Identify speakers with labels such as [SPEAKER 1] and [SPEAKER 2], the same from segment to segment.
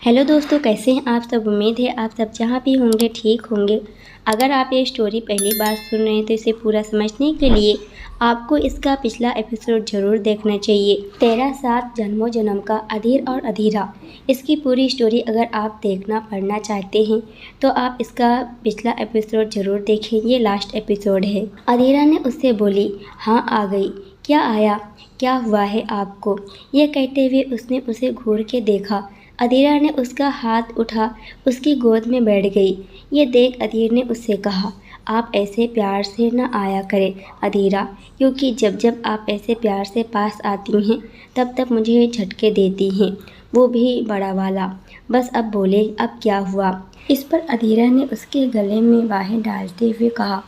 [SPEAKER 1] Hello दोस्तों, कैसे हैं आप सब। उम्मीद है आप सब जहाँ भी होंगे ठीक होंगे। अगर आप ये स्टोरी पहली बार सुन रहे हैं तो इसे पूरा समझने के लिए आपको इसका पिछला एपिसोड ज़रूर देखना चाहिए। 13 जन्मों जन्म का अधीर और अधीरा। इसकी पूरी स्टोरी अगर आप देखना पढ़ना चाहते हैं तो आप इसका पिछला एपिसोड ज़रूर देखें। ये लास्ट एपिसोड है। अधीरा ने उससे बोली, हाँ आ गई। क्या आया, क्या हुआ है आपको। ये कहते हुए उसने उसे घूर के देखा। अधीरा ने उसका हाथ उठा उसकी गोद में बैठ गई। ये देख अधीर ने उससे कहा, आप ऐसे प्यार से न आया करें अधीरा, क्योंकि जब जब आप ऐसे प्यार से पास आती हैं तब तब मुझे झटके देती हैं, वो भी बड़ा वाला। बस अब बोले, अब क्या हुआ। इस पर अधीरा ने उसके गले में बाहें डालते हुए कहा,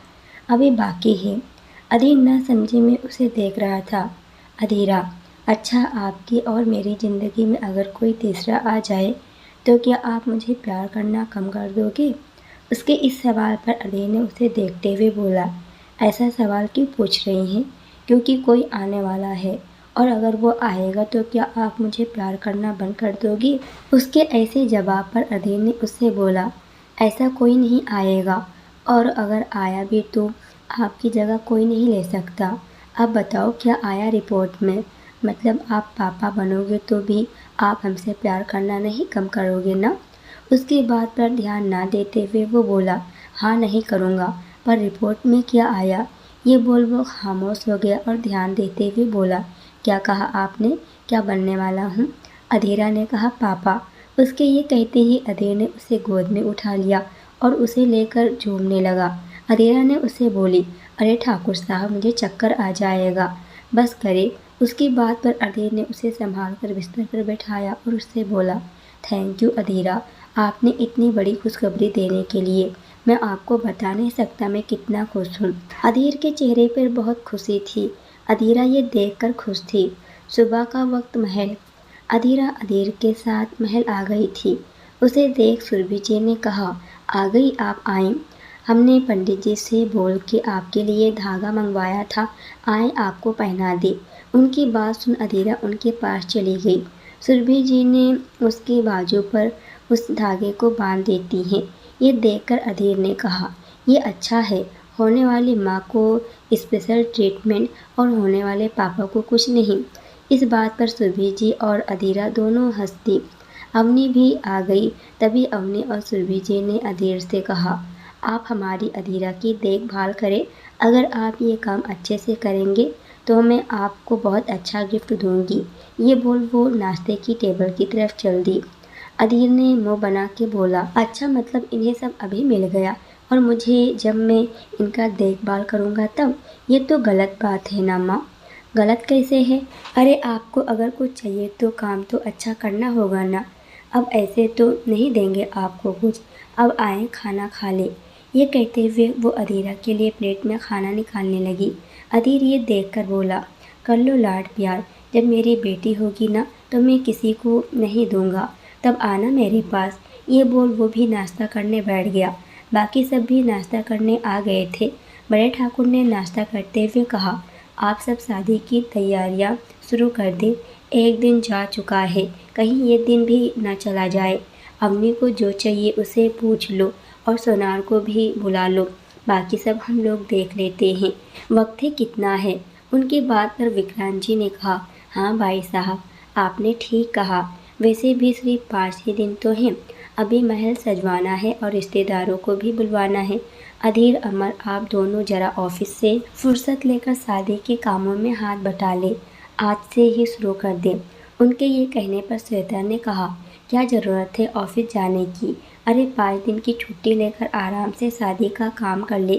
[SPEAKER 1] अभी बाकी है। अधीर न समझे में उसे देख रहा था। अधीरा, अच्छा आपकी और मेरी ज़िंदगी में अगर कोई तीसरा आ जाए तो क्या आप मुझे प्यार करना कम कर दोगे। उसके इस सवाल पर अधीर ने उसे देखते हुए बोला, ऐसा सवाल क्यों पूछ रही हैं, क्योंकि कोई आने वाला है और अगर वो आएगा तो क्या आप मुझे प्यार करना बंद कर दोगी। उसके ऐसे जवाब पर अधीर ने उससे बोला, ऐसा कोई नहीं आएगा और अगर आया भी तो आपकी जगह कोई नहीं ले सकता। अब बताओ क्या आया रिपोर्ट में, मतलब आप पापा बनोगे तो भी आप हमसे प्यार करना नहीं कम करोगे ना। उसकी बात पर ध्यान ना देते हुए वो बोला, हाँ नहीं करूँगा, पर रिपोर्ट में क्या आया। ये बोल वो खामोश हो गया और ध्यान देते हुए बोला, क्या कहा आपने, क्या बनने वाला हूँ। अधीरा ने कहा, पापा। उसके ये कहते ही अधीर ने उसे गोद में उठा लिया और उसे लेकर झूमने लगा। अधीरा ने उसे बोली, अरे ठाकुर साहब, मुझे चक्कर आ जाएगा, बस करे। उसकी बात पर अधीर ने उसे संभाल कर बिस्तर पर बैठाया और उससे बोला, थैंक यू अधीरा, आपने इतनी बड़ी खुशखबरी देने के लिए। मैं आपको बता नहीं सकता मैं कितना खुश हूँ। अधीर के चेहरे पर बहुत खुशी थी। अधीरा ये देखकर खुश थी। सुबह का वक्त महल। अधीरा अधीर के साथ महल आ गई थी। उसे देख सुरभि जी ने कहा, आ गई आप, आए। हमने पंडित जी से बोल के आपके लिए धागा मंगवाया था, आए आपको पहना दे। उनकी बात सुन अधीरा उनके पास चली गई। सुरभि जी ने उसके बाजू पर उस धागे को बांध देती हैं। ये देखकर अधीर ने कहा, ये अच्छा है, होने वाली माँ को स्पेशल ट्रीटमेंट और होने वाले पापा को कुछ नहीं। इस बात पर सुरभि जी और अधीरा दोनों हंस दी। अवनी भी आ गई। तभी अवनी और सुरभि जी ने अधीर से कहा, आप हमारी अधीरा की देखभाल करें। अगर आप ये काम अच्छे से करेंगे तो मैं आपको बहुत अच्छा गिफ्ट दूंगी। ये बोल वो नाश्ते की टेबल की तरफ चल दी। अधीर ने मुंह बना के बोला, अच्छा मतलब इन्हें सब अभी मिल गया और मुझे जब मैं इनका देखभाल करूँगा तब। ये तो गलत बात है ना माँ। गलत कैसे है, अरे आपको अगर कुछ चाहिए तो काम तो अच्छा करना होगा ना। अब ऐसे तो नहीं देंगे आपको कुछ, अब आए खाना खा ले। ये कहते हुए वो अधीरा के लिए प्लेट में खाना निकालने लगी। अधीर ये देखकर बोला, कर लो लाड प्यार, जब मेरी बेटी होगी ना तो मैं किसी को नहीं दूंगा, तब आना मेरे पास। ये बोल वो भी नाश्ता करने बैठ गया। बाकी सब भी नाश्ता करने आ गए थे। बड़े ठाकुर ने नाश्ता करते हुए कहा, आप सब शादी की तैयारियां शुरू कर दें, एक दिन जा चुका है, कहीं ये दिन भी न चला जाए। अम्मी को जो चाहिए उसे पूछ लो और सोनार को भी बुला लो, बाकी सब हम लोग देख लेते हैं। वक्त है कितना है। उनकी बात पर विक्रांत जी ने कहा, हाँ भाई साहब, आपने ठीक कहा। वैसे भी सिर्फ 5 ही दिन तो हैं, अभी महल सजवाना है और रिश्तेदारों को भी बुलवाना है। अधीर अमर, आप दोनों जरा ऑफिस से फुर्सत लेकर शादी के कामों में हाथ बटा ले, आज से ही शुरू कर दें। उनके ये कहने पर श्वेता ने कहा, क्या ज़रूरत है ऑफिस जाने की। अरे 5 दिन की छुट्टी लेकर आराम से शादी का काम कर ले।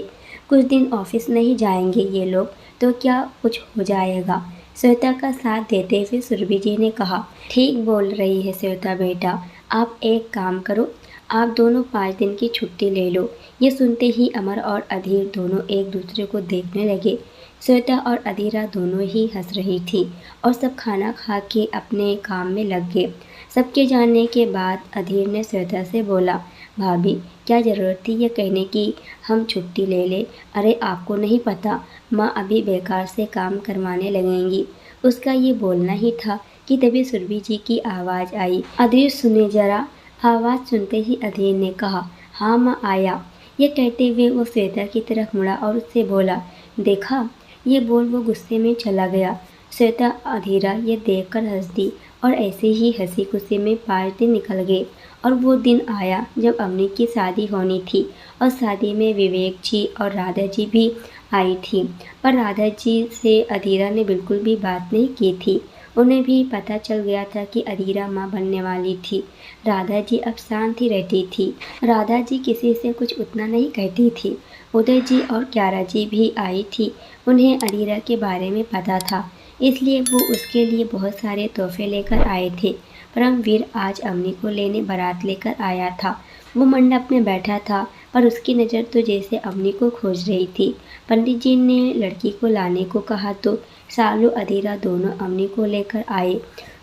[SPEAKER 1] कुछ दिन ऑफिस नहीं जाएंगे ये लोग तो क्या कुछ हो जाएगा। श्वेता का साथ देते हुए सुरभि जी ने कहा, ठीक बोल रही है श्वेता बेटा, आप एक काम करो, आप दोनों 5 दिन की छुट्टी ले लो। ये सुनते ही अमर और अधीर दोनों एक दूसरे को देखने लगे। श्वेता और अधीरा दोनों ही हंस रही थी और सब खाना खा के अपने काम में लग गए। सबके जाने के बाद अधीर ने श्वेता से बोला, भाभी क्या ज़रूरत थी ये कहने की हम छुट्टी ले ले। अरे आपको नहीं पता, माँ अभी बेकार से काम करवाने लगेंगी। उसका ये बोलना ही था कि तभी सुरभि जी की आवाज़ आई, अधीर सुने जरा, आवाज़ सुनते ही अधीर ने कहा, हाँ माँ आया। ये कहते हुए वो श्वेता की तरफ मुड़ा और उससे बोला, देखा। ये बोल वो गुस्से में चला गया। श्वेता अधीरा ये देखकर हंस दी और ऐसे ही हंसी खुशी में 5 दिन निकल गए। और वो दिन आया जब अवनी की शादी होनी थी और शादी में विवेक जी और राधा जी भी आई थी। पर राधा जी से अधीरा ने बिल्कुल भी बात नहीं की थी। उन्हें भी पता चल गया था कि अधीरा माँ बनने वाली थी। राधा जी अब शांत ही रहती थी। राधा जी किसी से कुछ उतना नहीं कहती थी। उदय जी और क्यारा जी भी आई थी। उन्हें अधीरा के बारे में पता था, इसलिए वो उसके लिए बहुत सारे तोहफे लेकर आए थे। परमवीर आज अवनी को लेने बारात लेकर आया था। वो मंडप में बैठा था, पर उसकी नज़र तो जैसे अवनी को खोज रही थी। पंडित जी ने लड़की को लाने को कहा तो सालू अधीरा दोनों अवनी को लेकर आए।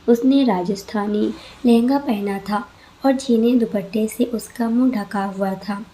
[SPEAKER 1] उसने राजस्थानी लहंगा पहना था और झीने दुपट्टे से उसका मुंह ढका हुआ था।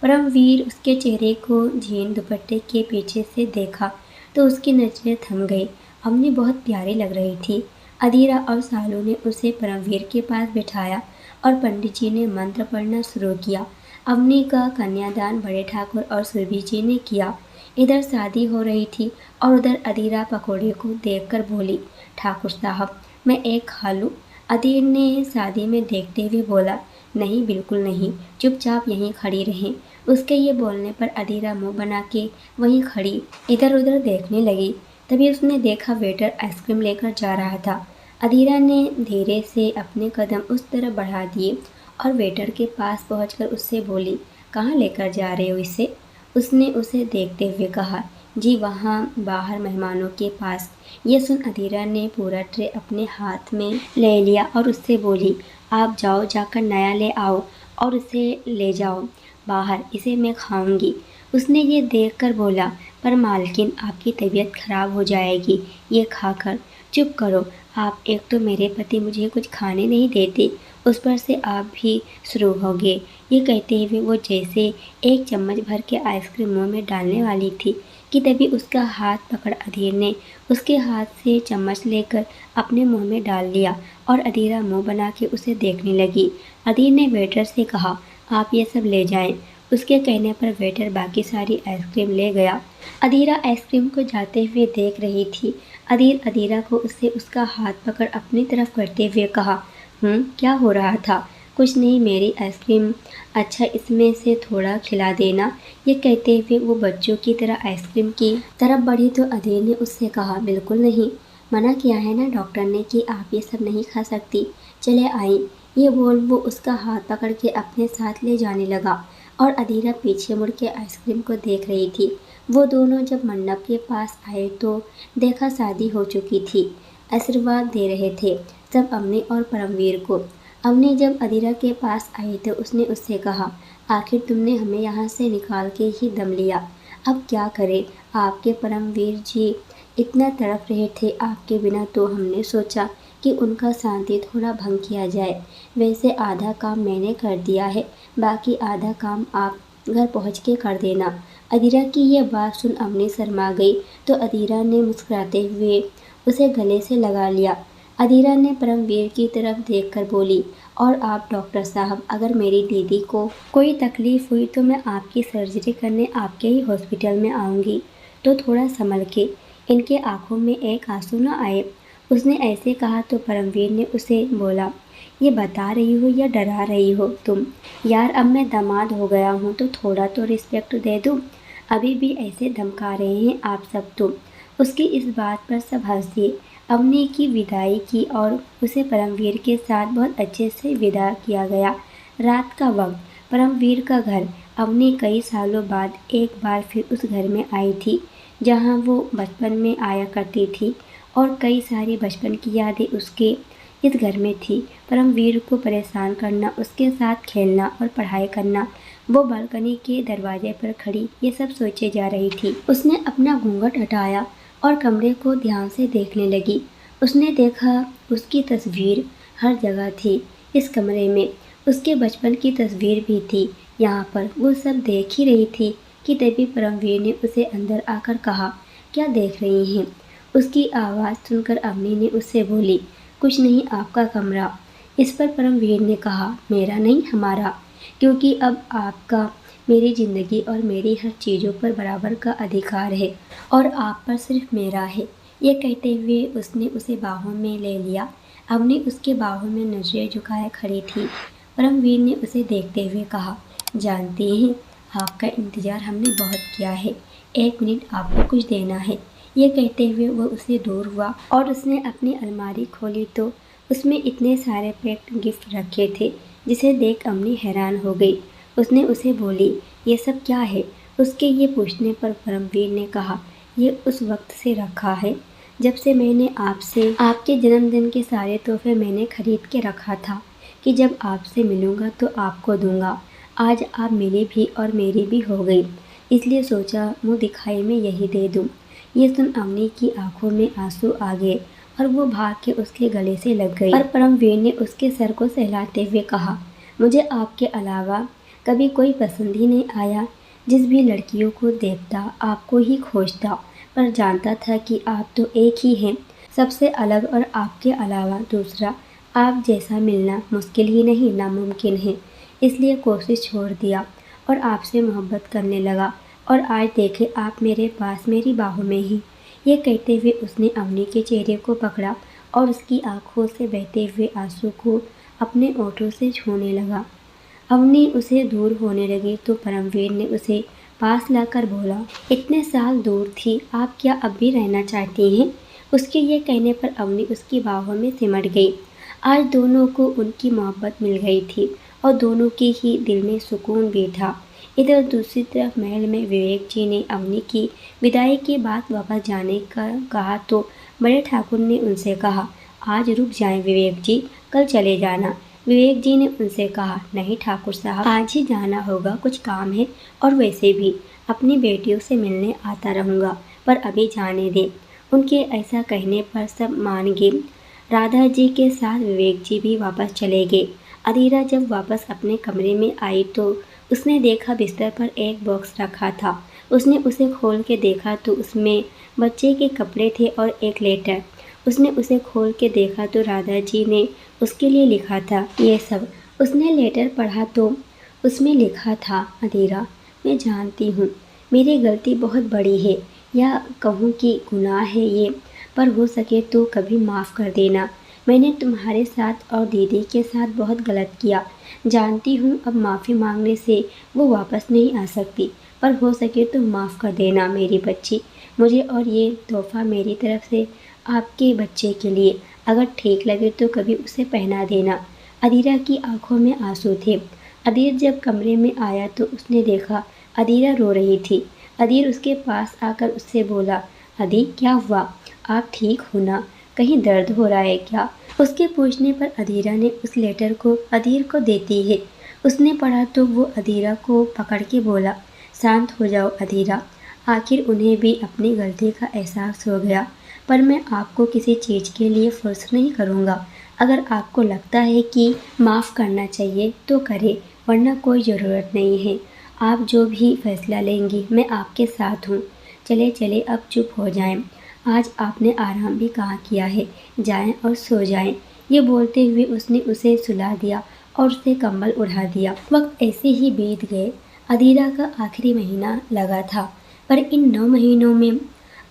[SPEAKER 1] परमवीर उसके चेहरे को झीन दुपट्टे के पीछे से देखा तो उसकी नज़रें थम गई। अवनी बहुत प्यारी लग रही थी। अधीरा और सालू ने उसे परमवीर के पास बिठाया और पंडित जी ने मंत्र पढ़ना शुरू किया। अवनी का कन्यादान बड़े ठाकुर और सुरभि जी ने किया। इधर शादी हो रही थी और उधर अधीरा पकौड़े को देखकर बोली, ठाकुर साहब मैं एक खा लूँ? अधीर ने शादी में देखते हुए बोला, नहीं बिल्कुल नहीं, चुपचाप यहीं खड़ी रहें। उसके ये बोलने पर अधीरा मुंह बना के वहीं खड़ी इधर उधर देखने लगी। तभी उसने देखा वेटर आइसक्रीम लेकर जा रहा था। अधीरा ने धीरे से अपने कदम उस तरफ बढ़ा दिए और वेटर के पास पहुंचकर उससे बोली, कहाँ लेकर जा रहे हो इसे? उसने उसे देखते हुए कहा, जी वहाँ बाहर मेहमानों के पास। ये सुन अधीरा ने पूरा ट्रे अपने हाथ में ले लिया और उससे बोली, आप जाओ जाकर नया ले आओ और उसे ले जाओ बाहर, इसे मैं खाऊंगी। उसने ये देखकर बोला, पर मालकिन आपकी तबीयत खराब हो जाएगी ये खाकर। चुप करो आप, एक तो मेरे पति मुझे कुछ खाने नहीं देते, उस पर से आप भी शुरू हो गए। ये कहते हुए वो जैसे एक चम्मच भर के आइसक्रीम मुंह में डालने वाली थी कि तभी उसका हाथ पकड़ अधीर ने उसके हाथ से चम्मच लेकर अपने मुंह में डाल लिया और अधीरा मुंह बना के उसे देखने लगी। अधीर ने वेटर से कहा, आप ये सब ले जाएं। उसके कहने पर वेटर बाकी सारी आइसक्रीम ले गया। अधीरा आइसक्रीम को जाते हुए देख रही थी। अधीर अधीरा को उससे उसका हाथ पकड़ अपनी तरफ करते हुए कहा, क्या हो रहा था? कुछ नहीं, मेरी आइसक्रीम। अच्छा इसमें से थोड़ा खिला देना। ये कहते हुए वो बच्चों की तरह आइसक्रीम की तरफ बढ़ी तो अधीर ने उससे कहा, बिल्कुल नहीं, मना किया है ना डॉक्टर ने कि आप ये सब नहीं खा सकती, चले आई। ये बोल वो उसका हाथ पकड़ के अपने साथ ले जाने लगा और अधीरा पीछे मुड़ के आइसक्रीम को देख रही थी। वो दोनों जब मंडप के पास आए तो देखा शादी हो चुकी थी। आशीर्वाद दे रहे थे सब अवनी और परमवीर को। अवनी जब अधीरा के पास आई तो उसने उससे कहा, आखिर तुमने हमें यहाँ से निकाल के ही दम लिया, अब क्या करें? आपके परमवीर जी इतना तड़प रहे थे आपके बिना तो हमने सोचा कि उनका शांति थोड़ा भंग किया जाए। वैसे आधा काम मैंने कर दिया है, बाकी आधा काम आप घर पहुँच के कर देना। अधीरा की यह बात सुन अवनी शर्मा गई तो अधीरा ने मुस्कुराते हुए उसे गले से लगा लिया। अधीरा ने परमवीर की तरफ देखकर बोली, और आप डॉक्टर साहब, अगर मेरी दीदी को कोई तकलीफ़ हुई तो मैं आपकी सर्जरी करने आपके ही हॉस्पिटल में आऊँगी, तो थोड़ा संभल के। इनके आंखों में एक आंसू न आए। उसने ऐसे कहा तो परमवीर ने उसे बोला, ये बता रही हो या डरा रही हो तुम? यार अब मैं दामाद हो गया हूँ तो थोड़ा तो रिस्पेक्ट दे दूँ। अभी भी ऐसे धमका रहे हैं आप सब तुम। उसकी इस बात पर सब हंस दिए। अवनी की विदाई की और उसे परमवीर के साथ बहुत अच्छे से विदा किया गया। रात का वक्त, परमवीर का घर। अवनी कई सालों बाद एक बार फिर उस घर में आई थी जहाँ वो बचपन में आया करती थी और कई सारी बचपन की यादें उसके इस घर में थी। परमवीर को परेशान करना, उसके साथ खेलना और पढ़ाई करना। वो बालकनी के दरवाजे पर खड़ी ये सब सोचे जा रही थी। उसने अपना घूंघट हटाया और कमरे को ध्यान से देखने लगी। उसने देखा उसकी तस्वीर हर जगह थी। इस कमरे में उसके बचपन की तस्वीर भी थी। यहाँ पर वो सब देख ही रही थी कि तभी परमवीर ने उसे अंदर आकर कहा, क्या देख रही हैं? उसकी आवाज़ सुनकर अवनी ने उससे बोली, कुछ नहीं, आपका कमरा। इस पर परमवीर ने कहा, मेरा नहीं हमारा, क्योंकि अब आपका मेरी ज़िंदगी और मेरी हर चीज़ों पर बराबर का अधिकार है और आप पर सिर्फ मेरा है। ये कहते हुए उसने उसे बाहों में ले लिया। अवनी उसके बाहों में नजरें झुकाए खड़ी थी। परमवीर ने उसे देखते हुए कहा, जानती हैं, आपका इंतज़ार हमने बहुत किया है। 1 मिनट आपको कुछ देना है। ये कहते हुए वो उससे दूर हुआ और उसने अपनी अलमारी खोली तो उसमें इतने सारे पैक्ड गिफ्ट रखे थे, जिसे देख अवनी हैरान हो गई। उसने उसे बोली, ये सब क्या है? उसके ये पूछने पर परमवीर ने कहा, ये उस वक्त से रखा है जब से मैंने आपसे आपके जन्मदिन के सारे तोहफे मैंने खरीद के रखा था कि जब आपसे मिलूँगा तो आपको दूंगा। आज आप मिली भी और मेरी भी हो गई, इसलिए सोचा मुँह दिखाई में यही दे दूँ। ये सुन अवनी की आंखों में आंसू आ गए और वो भाग के उसके गले से लग गई। पर परमवीर ने उसके सर को सहलाते हुए कहा, मुझे आपके अलावा कभी कोई पसंद ही नहीं आया। जिस भी लड़कियों को देखता आपको ही खोजता, पर जानता था कि आप तो एक ही हैं, सबसे अलग, और आपके अलावा दूसरा आप जैसा मिलना मुश्किल ही नहीं नामुमकिन है। इसलिए कोशिश छोड़ दिया और आपसे मोहब्बत करने लगा और आज देखे आप मेरे पास मेरी बाहों में ही। ये कहते हुए उसने अवनी के चेहरे को पकड़ा और उसकी आंखों से बहते हुए आंसू को अपने ओठों से छूने लगा। अवनी उसे दूर होने लगी तो परमवीर ने उसे पास लाकर बोला, इतने साल दूर थी, आप क्या अब भी रहना चाहती हैं? उसके ये कहने पर अवनी उसकी बाहों में सिमट गई। आज दोनों को उनकी मोहब्बत मिल गई थी और दोनों के ही दिल में सुकून भी था। इधर दूसरी तरफ महल में विवेक जी ने अवनी की विदाई के बाद वापस जाने का कहा तो बड़े ठाकुर ने उनसे कहा, आज रुक जाएं विवेक जी, कल चले जाना। विवेक जी ने उनसे कहा, नहीं ठाकुर साहब, आज ही जाना होगा, कुछ काम है, और वैसे भी अपनी बेटियों से मिलने आता रहूँगा, पर अभी जाने दें। उनके ऐसा कहने पर सब मान गए। राधा जी के साथ विवेक जी भी वापस चले गए। अधीरा जब वापस अपने कमरे में आई तो उसने देखा बिस्तर पर एक बॉक्स रखा था। उसने उसे खोल के देखा तो उसमें बच्चे के कपड़े थे और एक लेटर। उसने उसे खोल के देखा तो राधा जी ने उसके लिए लिखा था ये सब। उसने लेटर पढ़ा तो उसमें लिखा था, अधीरा, मैं जानती हूँ मेरी गलती बहुत बड़ी है, या कहूँ कि गुनाह है ये, पर हो सके तो कभी माफ़ कर देना। मैंने तुम्हारे साथ और दीदी के साथ बहुत गलत किया। जानती हूँ अब माफ़ी मांगने से वो वापस नहीं आ सकती, पर हो सके तो माफ़ कर देना मेरी बच्ची मुझे, और ये तोहफ़ा मेरी तरफ से आपके बच्चे के लिए। अगर ठीक लगे तो कभी उसे पहना देना। अधीरा की आंखों में आंसू थे। अधीर जब कमरे में आया तो उसने देखा अधीरा रो रही थी। अधीर उसके पास आकर उससे बोला, अधी क्या हुआ? आप ठीक हो ना? कहीं दर्द हो रहा है क्या? उसके पूछने पर अधीरा ने उस लेटर को अधीर को देती है। उसने पढ़ा तो वो अधीरा को पकड़ के बोला, शांत हो जाओ अधीरा। आखिर उन्हें भी अपनी गलती का एहसास हो गया, पर मैं आपको किसी चीज़ के लिए फोर्स नहीं करूँगा। अगर आपको लगता है कि माफ़ करना चाहिए तो करें, वरना कोई ज़रूरत नहीं है। आप जो भी फैसला लेंगी मैं आपके साथ हूँ। चले चले अब चुप हो जाएं। आज आपने आराम भी कहाँ किया है, जाएं और सो जाएं। ये बोलते हुए उसने उसे सुला दिया और उसे कंबल उड़ा दिया। वक्त ऐसे ही बीत गए। अधीरा का आखिरी महीना लगा था, पर इन 9 महीनों में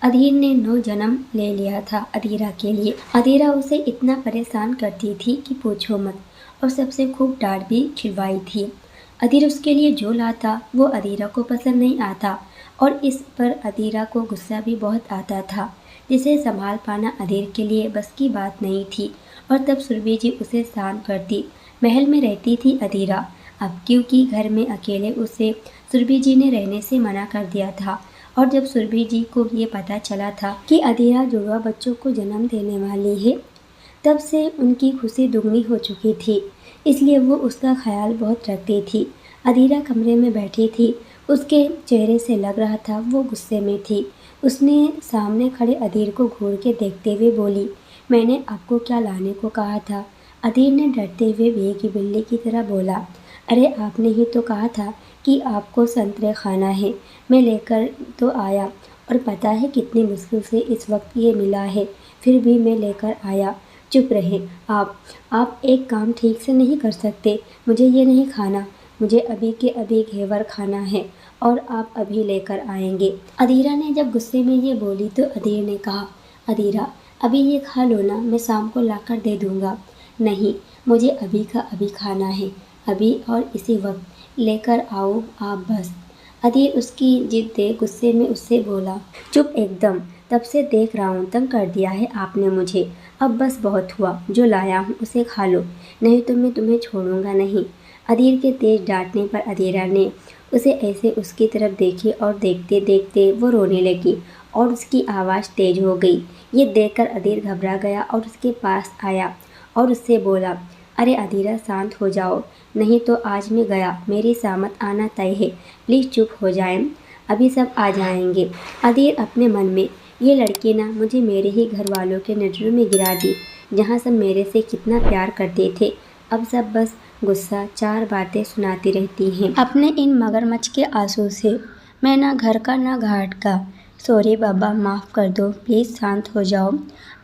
[SPEAKER 1] अधीर ने 9 जन्म ले लिया था अधीरा के लिए। अधीरा उसे इतना परेशान करती थी कि पूछो मत, और सबसे खूब डांट भी खिलवाई थी। अधीर उसके लिए जो लाता वो अधीरा को पसंद नहीं आता, और इस पर अधीरा को गुस्सा भी बहुत आता था, जिसे संभाल पाना अधीर के लिए बस की बात नहीं थी। और तब सुरभि जी उसे शांत करती। महल में रहती थी अधीरा, अब क्योंकि घर में अकेले उसे सुरभि जी ने रहने से मना कर दिया था। और जब सुरभि जी को ये पता चला था कि अधीरा जुड़वा बच्चों को जन्म देने वाली है, तब से उनकी खुशी दुगनी हो चुकी थी, इसलिए वो उसका ख्याल बहुत रखती थी। अधीरा कमरे में बैठी थी, उसके चेहरे से लग रहा था वो गुस्से में थी। उसने सामने खड़े अधीर को घूर के देखते हुए बोली, मैंने आपको क्या लाने को कहा था? अधीर ने डरते हुए भैया की बिल्ली की तरह बोला, अरे आपने ही तो कहा था कि आपको संतरे खाना है, मैं लेकर तो आया, और पता है कितनी मुश्किल से इस वक्त ये मिला है, फिर भी मैं लेकर आया। चुप रहे आप एक काम ठीक से नहीं कर सकते। मुझे ये नहीं खाना, मुझे अभी के अभी घेवर खाना है और आप अभी लेकर आएंगे। अधीरा ने जब गुस्से में ये बोली तो अधीर ने कहा, अधीरा अभी ये खा लो ना, मैं शाम को लाकर दे दूँगा। नहीं, मुझे अभी का अभी खाना है, अभी और इसी वक्त लेकर आओ आप बस। अधीर उसकी जिद देख गुस्से में उससे बोला, चुप एकदम, तब से देख रहा हूँ, तंग कर दिया है आपने मुझे। अब बस बहुत हुआ, जो लाया हूँ उसे खा लो, नहीं तो मैं तुम्हें छोड़ूंगा नहीं। अधीर के तेज डांटने पर अधीरा ने उसे ऐसे उसकी तरफ देखी और देखते देखते वो रोने लगी और उसकी आवाज़ तेज हो गई। ये देखकर अधीर घबरा गया और उसके पास आया और उससे बोला, अरे अधीरा शांत हो जाओ, नहीं तो आज मैं गया, मेरी सामत आना तय है, प्लीज़ चुप हो जाएं, अभी सब आ जाएंगे। अधीर अपने मन में, ये लड़की ना मुझे मेरे ही घर वालों के नज़रों में गिरा दी, जहाँ सब मेरे से कितना प्यार करते थे, अब सब बस गुस्सा, चार बातें सुनाती रहती हैं अपने इन मगरमच्छ के आंसू से। मैं ना घर का ना घाट का। सॉरी बाबा, माफ़ कर दो, प्लीज़ शांत हो जाओ।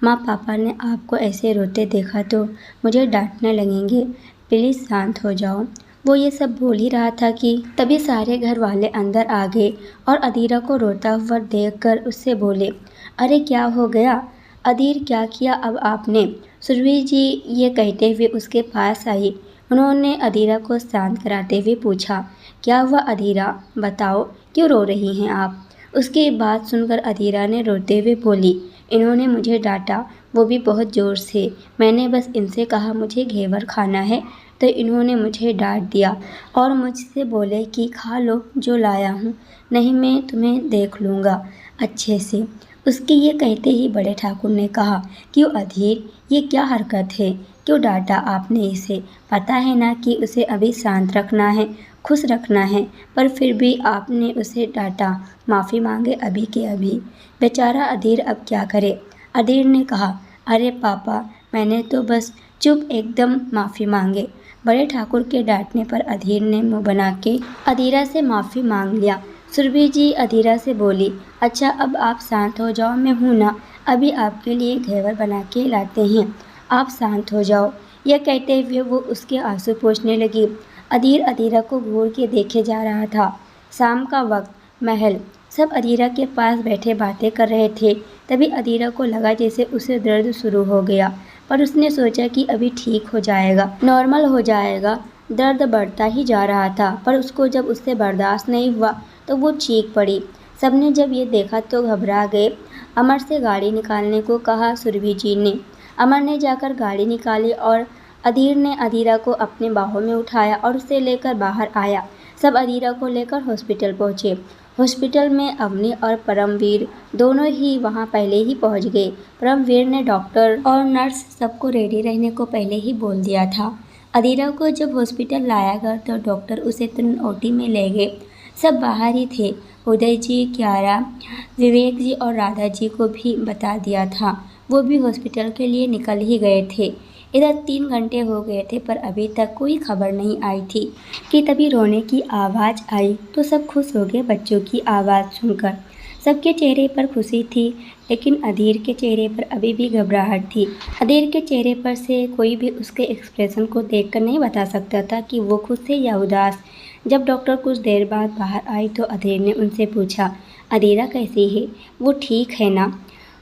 [SPEAKER 1] माँ पापा ने आपको ऐसे रोते देखा तो मुझे डांटने लगेंगे, प्लीज़ शांत हो जाओ। वो ये सब बोल ही रहा था कि तभी सारे घर वाले अंदर आ गए और अधीरा को रोता हुआ देखकर उससे बोले, अरे क्या हो गया अधीर, क्या किया अब आपने? सुरभि जी ये कहते हुए उसके पास आई। उन्होंने अधीरा को शांत कराते हुए पूछा, क्या हुआ अधीरा, बताओ क्यों रो रही हैं आप? उसकी बात सुनकर अधीरा ने रोते हुए बोली, इन्होंने मुझे डांटा, वो भी बहुत ज़ोर से। मैंने बस इनसे कहा मुझे घेवर खाना है तो इन्होंने मुझे डांट दिया और मुझसे बोले कि खा लो जो लाया हूँ, नहीं मैं तुम्हें देख लूँगा अच्छे से। उसके ये कहते ही बड़े ठाकुर ने कहा, क्यों अधीर, ये क्या हरकत है, क्यों डांटा आपने इसे? पता है ना कि उसे अभी शांत रखना है, खुश रखना है, पर फिर भी आपने उसे डांटा। माफ़ी मांगे अभी के अभी। बेचारा अधीर अब क्या करे? अधीर ने कहा, अरे पापा मैंने तो बस चुप एकदम माफ़ी मांगे। बड़े ठाकुर के डांटने पर अधीर ने मुंह बना के अधीरा से माफ़ी मांग लिया। सुरभि जी अधीरा से बोली, अच्छा अब आप शांत हो जाओ, मैं हूँ ना, अभी आपके लिए घेवर बना के लाते हैं, आप शांत हो जाओ। यह कहते हुए वो उसके आंसू पोंछने लगी। अधीर अधीरा को घूर के देखे जा रहा था। शाम का वक्त, महल, सब अधीरा के पास बैठे बातें कर रहे थे। तभी अधीरा को लगा जैसे उसे दर्द शुरू हो गया, पर उसने सोचा कि अभी ठीक हो जाएगा, नॉर्मल हो जाएगा। दर्द बढ़ता ही जा रहा था, पर उसको जब उससे बर्दाश्त नहीं हुआ तो वो चीख पड़ी। सबने जब ये देखा तो घबरा गए। अमर से गाड़ी निकालने को कहा सुरभि जी ने। अमर ने जाकर गाड़ी निकाली और अधीर ने अधीरा को अपने बाहों में उठाया और उसे लेकर बाहर आया। सब अधीरा को लेकर हॉस्पिटल पहुँचे। हॉस्पिटल में अवनी और परमवीर दोनों ही वहाँ पहले ही पहुँच गए। परमवीर ने डॉक्टर और नर्स सबको रेडी रहने को पहले ही बोल दिया था। अधीरा को जब हॉस्पिटल लाया गया तो डॉक्टर उसे तुरंत ओटी में ले गए। सब बाहर ही थे। उदय जी, क्यारा, विवेक जी और राधा जी को भी बता दिया था, वो भी हॉस्पिटल के लिए निकल ही गए थे। इधर 3 घंटे हो गए थे पर अभी तक कोई खबर नहीं आई थी कि तभी रोने की आवाज़ आई तो सब खुश हो गए बच्चों की आवाज़ सुनकर। सबके चेहरे पर खुशी थी, लेकिन अधीर के चेहरे पर अभी भी घबराहट थी। अधीर के चेहरे पर से कोई भी उसके एक्सप्रेशन को देखकर नहीं बता सकता था कि वो खुश है या उदास। जब डॉक्टर कुछ देर बाद बाहर आई तो अधीर ने उनसे पूछा, अधीरा कैसी है, वो ठीक है ना,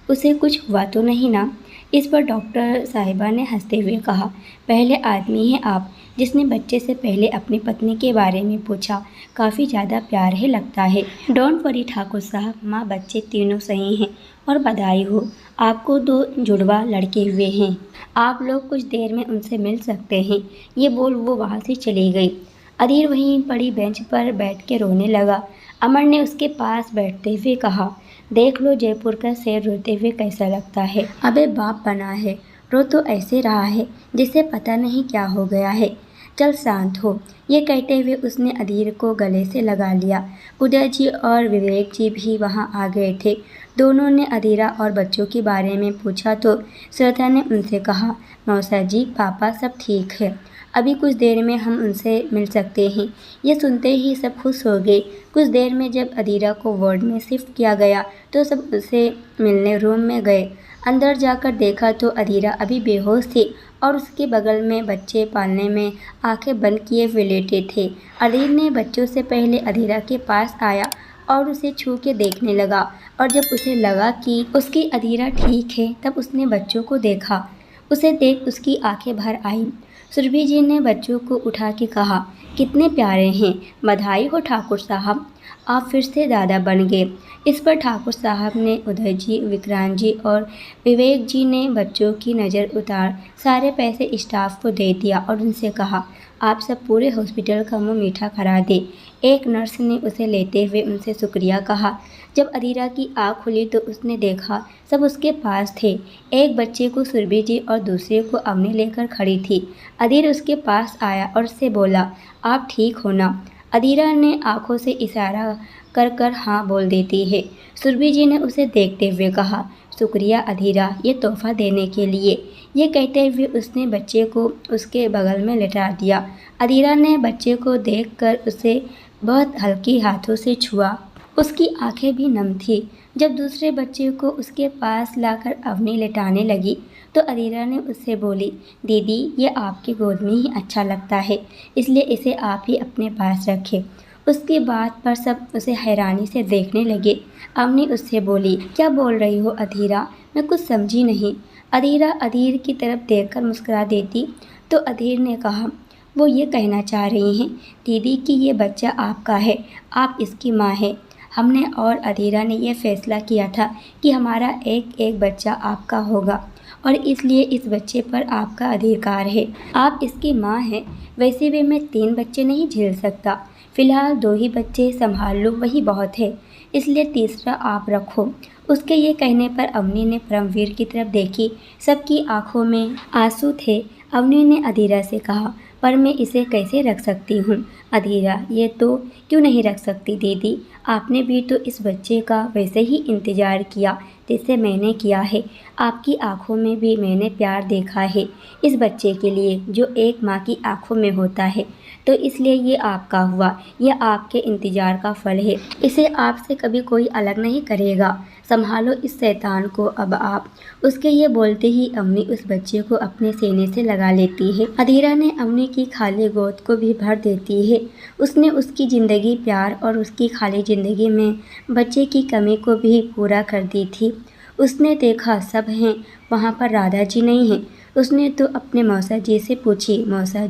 [SPEAKER 1] उसे कुछ हुआ तो नहीं ना? इस पर डॉक्टर साहिबा ने हंसते हुए कहा, पहले आदमी हैं आप जिसने बच्चे से पहले अपनी पत्नी के बारे में पूछा, काफ़ी ज़्यादा प्यार है लगता है। डोंट वरी ठाकुर साहब, माँ बच्चे तीनों सही हैं और बधाई हो, आपको 2 जुड़वा लड़के हुए हैं, आप लोग कुछ देर में उनसे मिल सकते हैं। ये बोल वो वहाँ से चली गई। अधीर वहीं पड़ी बेंच पर बैठ के रोने लगा। अमर ने उसके पास बैठते हुए कहा, देख लो जयपुर का शेर रोते हुए कैसा लगता है, अबे बाप बना है, रो तो ऐसे रहा है जिसे पता नहीं क्या हो गया है, चल शांत हो। ये कहते हुए उसने अधीर को गले से लगा लिया। उदय जी और विवेक जी भी वहाँ आ गए थे। दोनों ने अधीरा और बच्चों के बारे में पूछा तो श्वेता ने उनसे कहा, मौसा जी पापा सब ठीक है, अभी कुछ देर में हम उनसे मिल सकते हैं। ये सुनते ही सब खुश हो गए। कुछ देर में जब अधीरा को वार्ड में शिफ्ट किया गया तो सब उसे मिलने रूम में गए। अंदर जाकर देखा तो अधीरा अभी बेहोश थी और उसके बगल में बच्चे पालने में आंखें बंद किए हुए लेटे थे। अधीर ने बच्चों से पहले अधीरा के पास आया और उसे छू के देखने लगा, और जब उसे लगा कि उसकी अधीरा ठीक है तब उसने बच्चों को देखा। उसे देख उसकी आंखें भर आईं। सुरभि जी ने बच्चों को उठा के कहा, कितने प्यारे हैं, बधाई हो ठाकुर साहब, आप फिर से दादा बन गए। इस पर ठाकुर साहब ने उदय जी, विक्रांत जी और विवेक जी ने बच्चों की नज़र उतार सारे पैसे स्टाफ को दे दिया और उनसे कहा, आप सब पूरे हॉस्पिटल का मुंह मीठा करा दे। एक नर्स ने उसे लेते हुए उनसे शुक्रिया कहा। जब अधीरा की आँख खुली तो उसने देखा सब उसके पास थे। एक बच्चे को सुरभि जी और दूसरे को अवनी लेकर खड़ी थी। अधीर उसके पास आया और उससे बोला, आप ठीक हो ना? अधीरा ने आंखों से इशारा कर कर हाँ बोल देती है। सुरभि जी ने उसे देखते हुए कहा, शुक्रिया अधीरा, ये तोहफा देने के लिए। ये कहते हुए उसने बच्चे को उसके बगल में लेटा दिया। अधीरा ने बच्चे को देखकर उसे बहुत हल्की हाथों से छुआ। उसकी आंखें भी नम थी। जब दूसरे बच्चे को उसके पास लाकर अवनी लेटाने लगी तो अधीरा ने उससे बोली, दीदी ये आपकी गोद में ही अच्छा लगता है, इसलिए इसे आप ही अपने पास रखें। उसकी बात पर सब उसे हैरानी से देखने लगे। अवनी उससे बोली, क्या बोल रही हो अधीरा, मैं कुछ समझी नहीं। अधीरा अधीर की तरफ देखकर मुस्कुरा देती तो अधीर ने कहा, वो ये कहना चाह रही हैं दीदी कि ये बच्चा आपका है, आप इसकी माँ है। हमने और अधीरा ने यह फैसला किया था कि हमारा एक एक बच्चा आपका होगा और इसलिए इस बच्चे पर आपका अधिकार है। आप इसकी माँ हैं। वैसे भी मैं 3 बच्चे नहीं झेल सकता, फ़िलहाल 2 ही बच्चे संभाल लो वही बहुत है, इसलिए तीसरा आप रखो। उसके ये कहने पर अवनी ने परमवीर की तरफ देखी। सबकी आंखों में आंसू थे। अवनी ने अधीरा से कहा, पर मैं इसे कैसे रख सकती हूँ? अधीरा, ये तो क्यों नहीं रख सकती दीदी? आपने भी तो इस बच्चे का वैसे ही इंतज़ार किया जैसे मैंने किया है। आपकी आंखों में भी मैंने प्यार देखा है इस बच्चे के लिए जो एक माँ की आंखों में होता है, तो इसलिए ये आपका हुआ। यह आपके इंतज़ार का फल है। इसे आपसे कभी कोई अलग नहीं करेगा। संभालो इस शैतान को अब आप। उसके ये बोलते ही अवनी उस बच्चे को अपने सीने से लगा लेती है। अधीरा ने अवनी की खाली गोद को भी भर देती है। उसने उसकी ज़िंदगी प्यार और उसकी खाली ज़िंदगी में बच्चे की कमी को भी पूरा कर दी थी। उसने देखा सब हैं, वहाँ पर राधा जी नहीं हैं। उसने तो अपने मौसा जी से पूछी, मौसा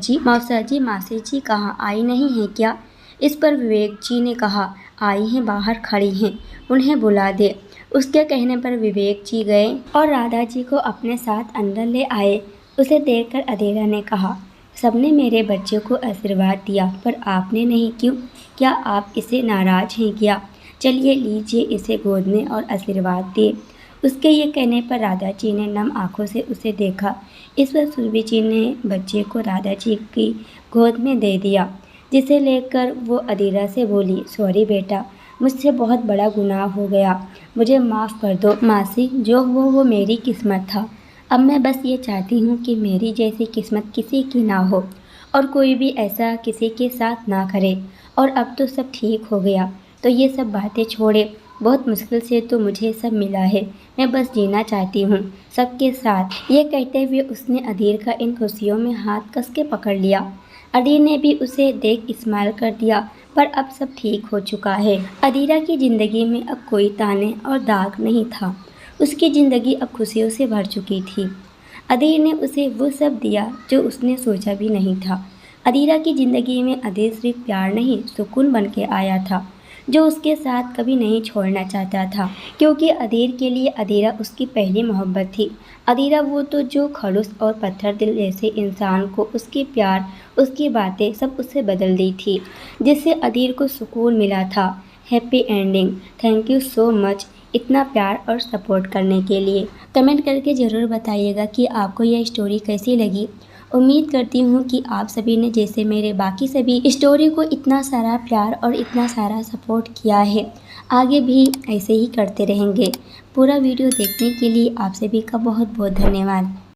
[SPEAKER 1] जी मासी जी कहाँ, आई नहीं हैं क्या? इस पर विवेक जी ने कहा, आई हैं, बाहर खड़ी हैं, उन्हें बुला दे। उसके कहने पर विवेक जी गए और राधा जी को अपने साथ अंदर ले आए। उसे देखकर अधीरा ने कहा, सबने मेरे बच्चे को आशीर्वाद दिया पर आपने नहीं, क्यों? क्या आप इसे नाराज़ हैं क्या? चलिए लीजिए इसे गोद में और आशीर्वाद दिए। उसके ये कहने पर राधा जी ने नम आंखों से उसे देखा। इस पर सुरभि जी ने बच्चे को राधा जी की गोद में दे दिया, जिसे लेकर वो अधीरा से बोली, सॉरी बेटा, मुझसे बहुत बड़ा गुनाह हो गया, मुझे माफ़ कर दो मासी, जो हुआ वो मेरी किस्मत था। अब मैं बस ये चाहती हूँ कि मेरी जैसी किस्मत किसी की ना हो और कोई भी ऐसा किसी के साथ ना करे। और अब तो सब ठीक हो गया, तो ये सब बातें छोड़े। बहुत मुश्किल से तो मुझे सब मिला है, मैं बस जीना चाहती हूँ सबके साथ। ये कहते हुए उसने अधीर का इन खुशियों में हाथ कस के पकड़ लिया। अधीर ने भी उसे देख स्माइल कर दिया, पर अब सब ठीक हो चुका है। अधीरा की ज़िंदगी में अब कोई ताने और दाग नहीं था। उसकी ज़िंदगी अब खुशियों से भर चुकी थी। अधीर ने उसे वो सब दिया जो उसने सोचा भी नहीं था। अधीरा की ज़िंदगी में अधीर सिर्फ प्यार नहीं, सुकून बन के आया था, जो उसके साथ कभी नहीं छोड़ना चाहता था, क्योंकि अधीर के लिए अधीरा उसकी पहली मोहब्बत थी। अधीरा वो तो जो खड़ूस और पत्थर दिल जैसे इंसान को उसकी प्यार, उसकी बातें सब उससे बदल दी थी, जिससे अधीर को सुकून मिला था। Happy ending. Thank you so much इतना प्यार और सपोर्ट करने के लिए। कमेंट करके ज़रूर बताइएगा कि आपको यह स्टोरी कैसी लगी। उम्मीद करती हूँ कि आप सभी ने जैसे मेरे बाकी सभी स्टोरी को इतना सारा प्यार और इतना सारा सपोर्ट किया है, आगे भी ऐसे ही करते रहेंगे। पूरा वीडियो देखने के लिए आप सभी का बहुत बहुत धन्यवाद।